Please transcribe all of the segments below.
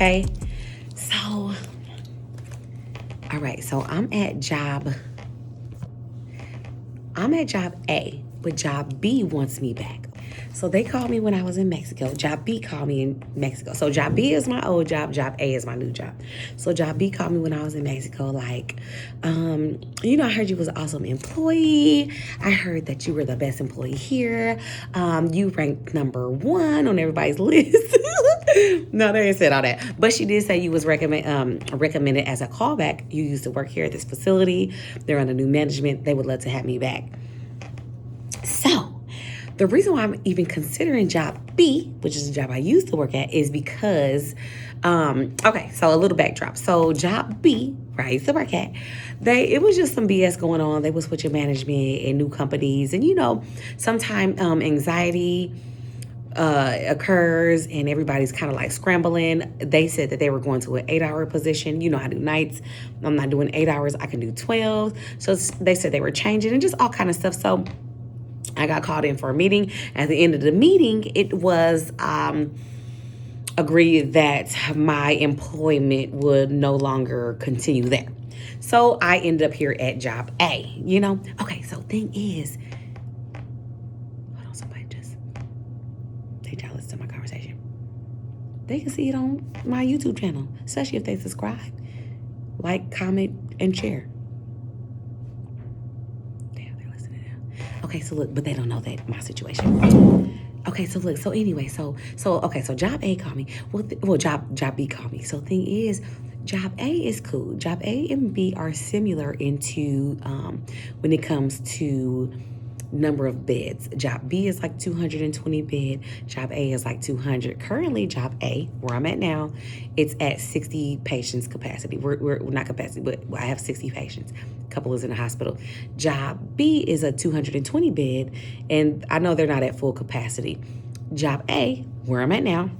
okay? So, all right, so I'm at job A, but job B wants me back. So they called me when I was in Mexico. Job B called me in Mexico. So job B is my old job. Job A is my new job. So job B called me when I was in Mexico. Like, I heard you was an awesome employee. I heard that you were the best employee here. You ranked #1 on everybody's list. No, they ain't said all that. But she did say you was recommended as a callback. You used to work here at this facility. They're under new management. They would love to have me back. So, the reason why I'm even considering job B, which is the job I used to work at, is because, so a little backdrop. So job B, where I used to work at, it was just some BS going on. They was switching management and new companies. And, sometimes anxiety occurs and everybody's kind of like scrambling. They said that they were going to an 8-hour position. I do nights. I'm not doing 8 hours. I can do 12. So they said they were changing and just all kind of stuff. So I got called in for a meeting. At the end of the meeting, it was agreed that my employment would no longer continue there. So I ended up here at job A, Okay, so thing is, hold on, somebody they jealous to my conversation. They can see it on my YouTube channel, especially if they subscribe, like, comment, and share. Okay, so look, but they don't know that my situation. Okay, so look, so anyway, so job A called me. Well, job B called me. So thing is, job A is cool. Job A and B are similar into when it comes to number of beds. Job B is like 220 bed. Job A is like 200. Currently, job A, where I'm at now, it's at 60 patients capacity. We're not capacity, but I have 60 patients. Couple is in the hospital. Job B is a 220 bed, and I know they're not at full capacity. Job A, where I'm at now,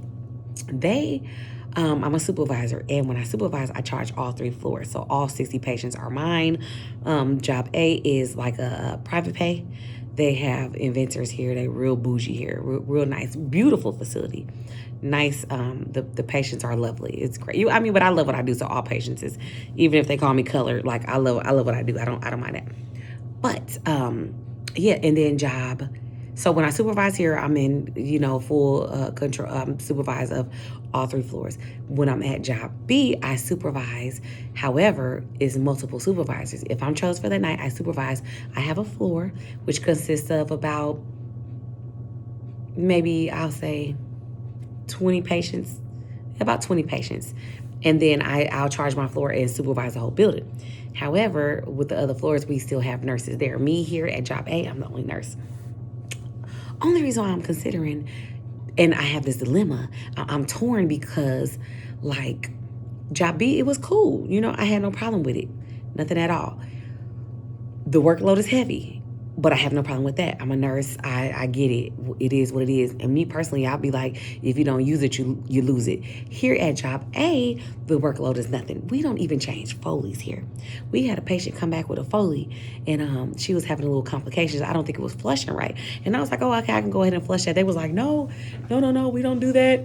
I'm a supervisor, and when I supervise, I charge all 3 floors. So all 60 patients are mine. Job A is like a private pay. They have inventors here. They real bougie here. Real nice, beautiful facility. Nice. The patients are lovely. It's great. But I love what I do. So all patients is, even if they call me colored, like I love what I do. I don't mind that. But and then job. So when I supervise here, I'm in full control. Supervise of all 3 floors. When I'm at job B, I supervise. However, is multiple supervisors. If I'm chosen for the night, I supervise. I have a floor which consists of about, maybe I'll say 20 patients, about 20 patients. And then I'll charge my floor and supervise the whole building. However, with the other floors, we still have nurses there. Me here at job A, I'm the only nurse. Only reason why I'm considering, and I have this dilemma, I'm torn because, like, job B, it was cool. I had no problem with it. Nothing at all. The workload is heavy, but I have no problem with that. I'm a nurse. I get it. It is what it is. And me personally, I'll be like, if you don't use it, you lose it. Here at job A, the workload is nothing. We don't even change Foleys here. We had a patient come back with a Foley, and she was having a little complications. I don't think it was flushing right. And I was like, oh, okay, I can go ahead and flush that. They was like, no, we don't do that.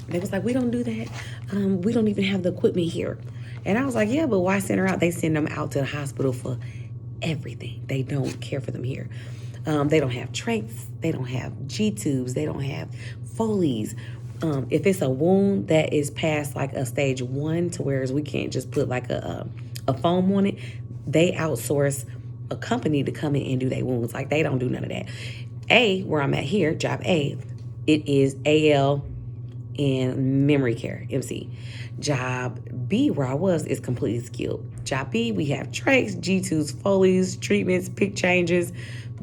They was like, we don't do that. We don't even have the equipment here. And I was like, yeah, but why send her out? They send them out to the hospital for everything. They don't care for them here. They don't have trachs. They don't have G-tubes. They don't have Foleys. If it's a wound that is past like a stage 1 to whereas we can't just put like a foam on it, they outsource a company to come in and do their wounds. Like, they don't do none of that. A, where I'm at here, job A, it is AL and memory care, MC. Job B, where I was, is completely skilled. Job B, we have trachs, G-tubes, Foleys, treatments, pick changes,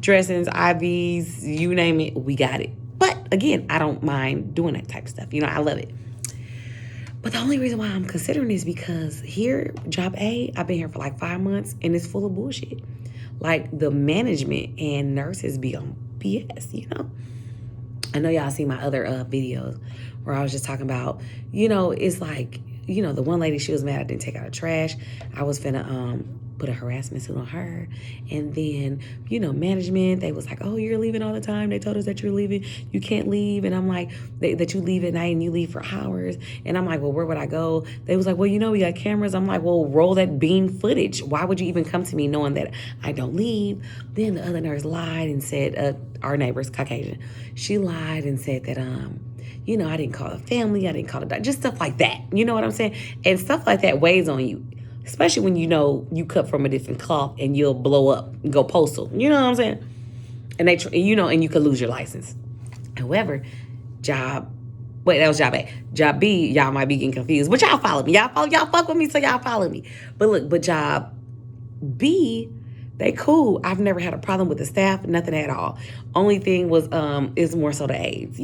dressings, IVs, you name it, we got it. But again, I don't mind doing that type of stuff. I love it. But the only reason why I'm considering is because here, job A, I've been here for like 5 months, and it's full of bullshit. Like, the management and nurses be on BS, I know y'all see my other videos where I was just talking about, it's like, the one lady, she was mad I didn't take out the trash. I was finna put a harassment suit on her. And then, management, they was like, oh, you're leaving all the time. They told us that you're leaving. You can't leave. And I'm like, that you leave at night and you leave for hours. And I'm like, well, where would I go? They was like, well, we got cameras. I'm like, well, roll that bean footage. Why would you even come to me knowing that I don't leave? Then the other nurse lied and said, our neighbor's Caucasian. She lied and said that, I didn't call the family. I didn't call the doctor. Just stuff like that. You know what I'm saying? And stuff like that weighs on you. Especially when you cut from a different cloth and you'll blow up and go postal. You know what I'm saying? And and you could lose your license. However, that was job A. Job B, y'all might be getting confused. But y'all follow me. Y'all fuck with me, so y'all follow me. But job B, they cool. I've never had a problem with the staff, nothing at all. Only thing was is more so the aides.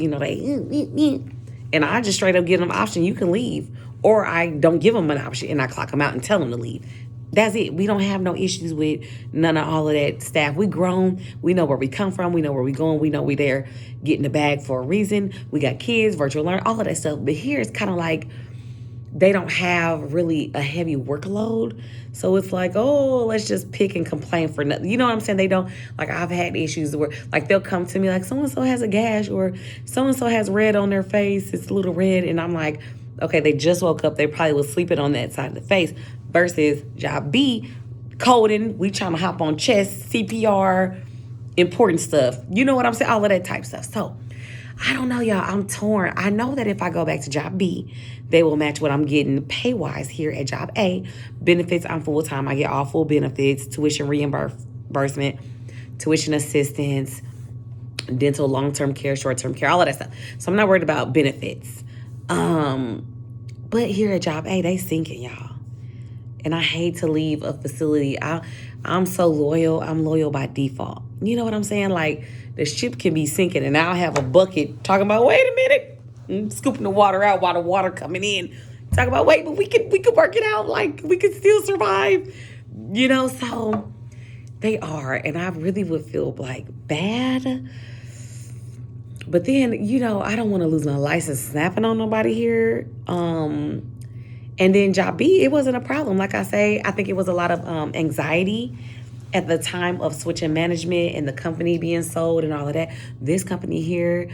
And I just straight up give them an option. You can leave. Or I don't give them an option and I clock them out and tell them to leave. That's it. We don't have no issues with none of all of that staff. We grown. We know where we come from. We know where we going. We know we there getting the bag for a reason. We got kids, virtual learning, all of that stuff. But here it's kind of like they don't have really a heavy workload. So it's like, oh, let's just pick and complain for nothing. You know what I'm saying? They don't, like I've had issues where like they'll come to me like so-and-so has a gash or so-and-so has red on their face. It's a little red. And I'm like, okay, they just woke up. They probably was sleeping on that side of the face versus job B, coding. We trying to hop on chest, CPR, important stuff. You know what I'm saying? All of that type stuff. So I don't know, y'all. I'm torn. I know that if I go back to job B, they will match what I'm getting pay-wise here at job A. Benefits, I'm full-time. I get all full benefits, tuition reimbursement, tuition assistance, dental, long-term care, short-term care, all of that stuff. So I'm not worried about benefits. But here at job A, they sinking, y'all. And I hate to leave a facility. I'm so loyal. I'm loyal by default. You know what I'm saying? Like the ship can be sinking and I'll have a bucket talking about, wait a minute, and scooping the water out while the water coming in. Talking about, wait, but we could work it out. Like we could still survive. So they are. And I really would feel like bad. But then, I don't want to lose my license snapping on nobody here. And then job B, it wasn't a problem. Like I say, I think it was a lot of anxiety at the time of switching management and the company being sold and all of that. This company here,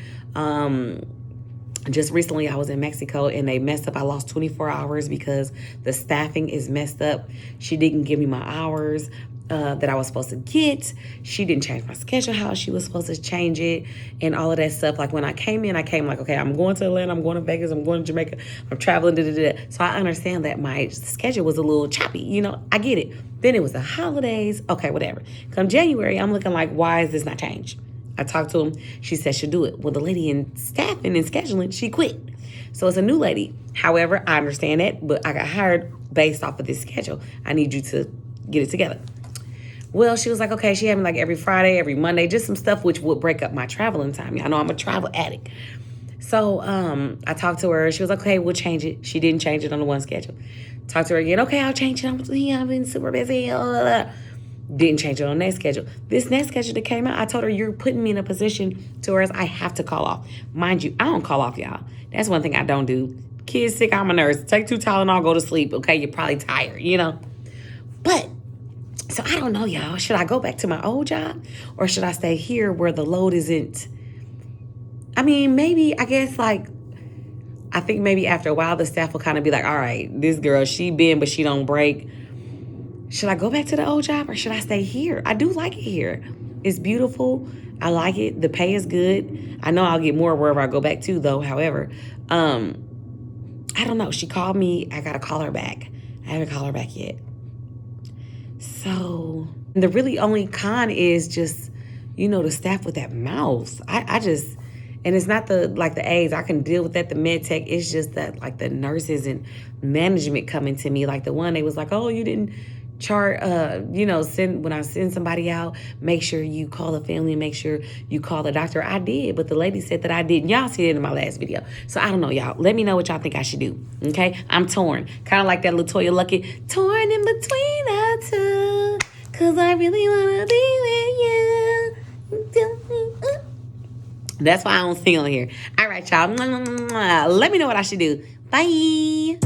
just recently I was in Mexico and they messed up. I lost 24 hours because the staffing is messed up. She didn't give me my hours that I was supposed to get. She didn't change my schedule how she was supposed to change it and all of that stuff. Like when I came in, like, okay, I'm going to Atlanta, I'm going to Vegas, I'm going to Jamaica, I'm traveling, So I understand that my schedule was a little choppy. I get it. Then it was the holidays. Okay, whatever. Come January, I'm looking like, why is this not changed? I talked to him. She said she'll do it. Well, the lady in staffing and scheduling, she quit. So it's a new lady. However, I understand that, but I got hired based off of this schedule. I need you to get it together. Well, she was like, okay, she had me like every Friday, every Monday, just some stuff which would break up my traveling time. Y'all know I'm a travel addict. So I talked to her. She was like, okay, we'll change it. She didn't change it on the one schedule. Talked to her again. Okay, I'll change it. I've been super busy. Didn't change it on that schedule. This next schedule that came out, I told her, you're putting me in a position to where I have to call off. Mind you, I don't call off, y'all. That's one thing I don't do. Kids sick, I'm a nurse. Take 2 Tylenol, go to sleep. Okay, you're probably tired, But so I don't know, y'all. Should I go back to my old job or should I stay here where the load isn't? I mean, maybe, I guess, like, I think maybe after a while the staff will kind of be like, all right, this girl, she bend, but she don't break. Should I go back to the old job or should I stay here? I do like it here. It's beautiful. I like it. The pay is good. I know I'll get more wherever I go back to, though. However, I don't know. She called me. I got to call her back. I haven't called her back yet. So the really only con is just, the staff with that mouth. I just, and it's not the aides. I can deal with that, the med tech. It's just that like the nurses and management coming to me. Like the one, they was like, oh, you didn't chart, when I send somebody out, make sure you call the family and make sure you call the doctor. I did, but the lady said that I didn't. Y'all see it in my last video. So I don't know, y'all. Let me know what y'all think I should do, okay? I'm torn. Kind of like that LaToya Luckett, torn in between the two, because I really want to be with you. That's why I don't sing on here. All right, y'all. Let me know what I should do. Bye.